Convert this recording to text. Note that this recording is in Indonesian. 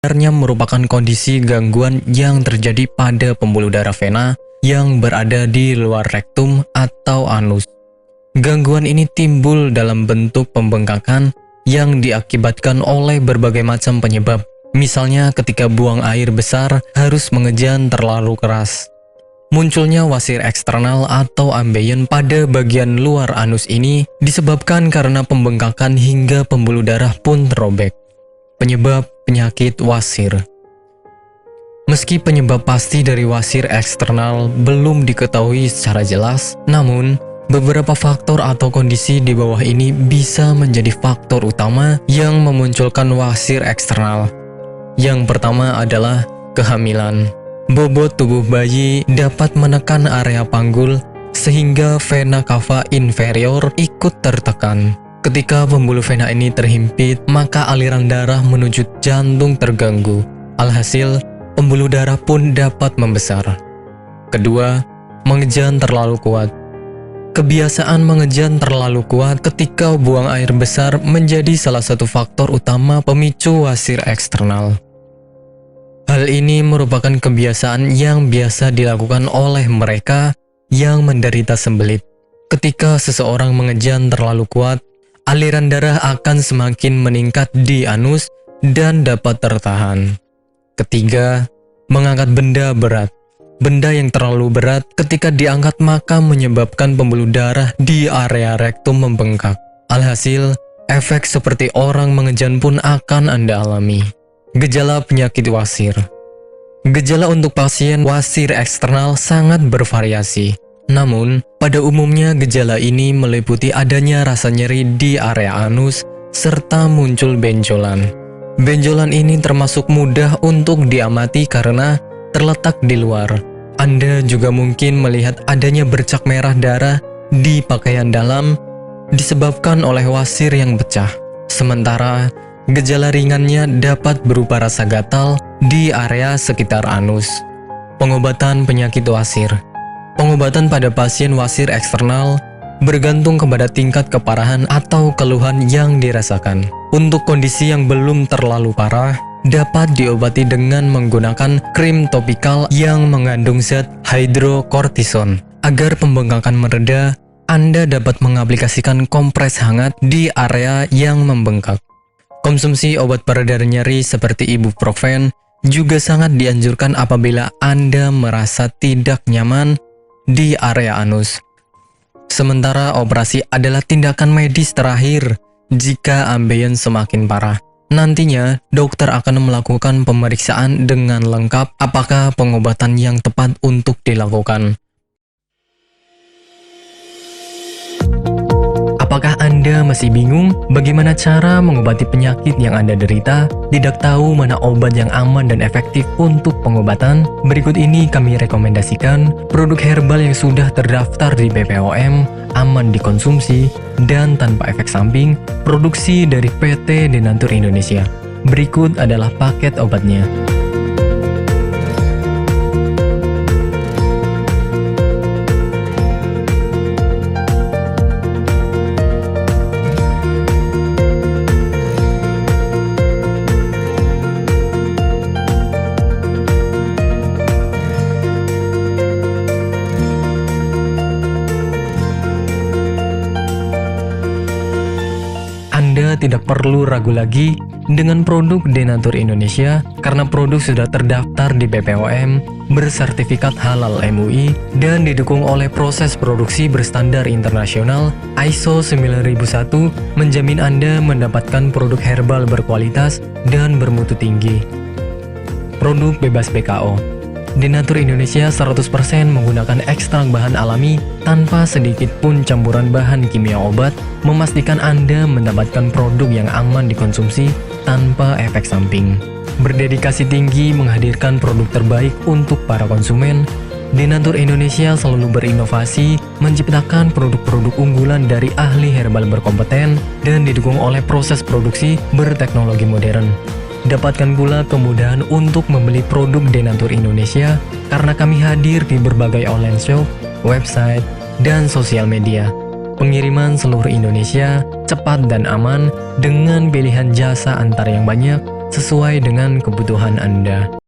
sebenarnya merupakan kondisi gangguan yang terjadi pada pembuluh darah vena yang berada di luar rektum atau anus. Gangguan ini timbul dalam bentuk pembengkakan yang diakibatkan oleh berbagai macam penyebab. Misalnya ketika buang air besar harus mengejan terlalu keras. Munculnya wasir eksternal atau ambeien pada bagian luar anus ini disebabkan karena pembengkakan hingga pembuluh darah pun terobek. Penyebab penyakit wasir. Meski penyebab pasti dari wasir eksternal belum diketahui secara jelas, namun beberapa faktor atau kondisi di bawah ini bisa menjadi faktor utama yang memunculkan wasir eksternal. Yang pertama adalah kehamilan. Bobot tubuh bayi dapat menekan area panggul sehingga vena cava inferior ikut tertekan. Ketika pembuluh vena ini terhimpit, maka aliran darah menuju jantung terganggu. Alhasil, pembuluh darah pun dapat membesar. Kedua, mengejan terlalu kuat. Kebiasaan mengejan terlalu kuat ketika buang air besar menjadi salah satu faktor utama pemicu wasir eksternal. Hal ini merupakan kebiasaan yang biasa dilakukan oleh mereka yang menderita sembelit. Ketika seseorang mengejan terlalu kuat, aliran darah akan semakin meningkat di anus dan dapat tertahan. Ketiga, mengangkat benda berat. Benda yang terlalu berat ketika diangkat maka menyebabkan pembuluh darah di area rektum membengkak. Alhasil, efek seperti orang mengejan pun akan Anda alami. Gejala penyakit wasir. Gejala untuk pasien wasir eksternal sangat bervariasi. Namun, pada umumnya gejala ini meliputi adanya rasa nyeri di area anus serta muncul benjolan. Benjolan ini termasuk mudah untuk diamati karena terletak di luar. Anda juga mungkin melihat adanya bercak merah darah di pakaian dalam disebabkan oleh wasir yang pecah. Sementara, gejala ringannya dapat berupa rasa gatal di area sekitar anus. Pengobatan penyakit wasir. Pengobatan pada pasien wasir eksternal bergantung kepada tingkat keparahan atau keluhan yang dirasakan. Untuk kondisi yang belum terlalu parah, dapat diobati dengan menggunakan krim topikal yang mengandung zat hidrokortison. Agar pembengkakan mereda, Anda dapat mengaplikasikan kompres hangat di area yang membengkak. Konsumsi obat pereda nyeri seperti ibuprofen juga sangat dianjurkan apabila Anda merasa tidak nyaman di area anus. Sementara operasi adalah tindakan medis terakhir jika ambeien semakin parah. Nantinya, dokter akan melakukan pemeriksaan dengan lengkap apakah pengobatan yang tepat untuk dilakukan. Apakah Anda masih bingung bagaimana cara mengobati penyakit yang Anda derita? Tidak tahu mana obat yang aman dan efektif untuk pengobatan? Berikut ini kami rekomendasikan produk herbal yang sudah terdaftar di BPOM, aman dikonsumsi, dan tanpa efek samping, produksi dari PT Denatur Indonesia. Berikut adalah paket obatnya. Anda tidak perlu ragu lagi dengan produk Denatur Indonesia karena produk sudah terdaftar di BPOM, bersertifikat halal MUI, dan didukung oleh proses produksi berstandar internasional ISO 9001 menjamin Anda mendapatkan produk herbal berkualitas dan bermutu tinggi. Produk bebas BKO. Denatur Indonesia 100% menggunakan ekstrak bahan alami tanpa sedikit pun campuran bahan kimia obat, memastikan Anda mendapatkan produk yang aman dikonsumsi tanpa efek samping. Berdedikasi tinggi menghadirkan produk terbaik untuk para konsumen, Denatur Indonesia selalu berinovasi, menciptakan produk-produk unggulan dari ahli herbal berkompeten dan didukung oleh proses produksi berteknologi modern. Dapatkan pula kemudahan untuk membeli produk Denatur Indonesia karena kami hadir di berbagai online shop, website, dan sosial media. Pengiriman seluruh Indonesia cepat dan aman dengan pilihan jasa antar yang banyak sesuai dengan kebutuhan Anda.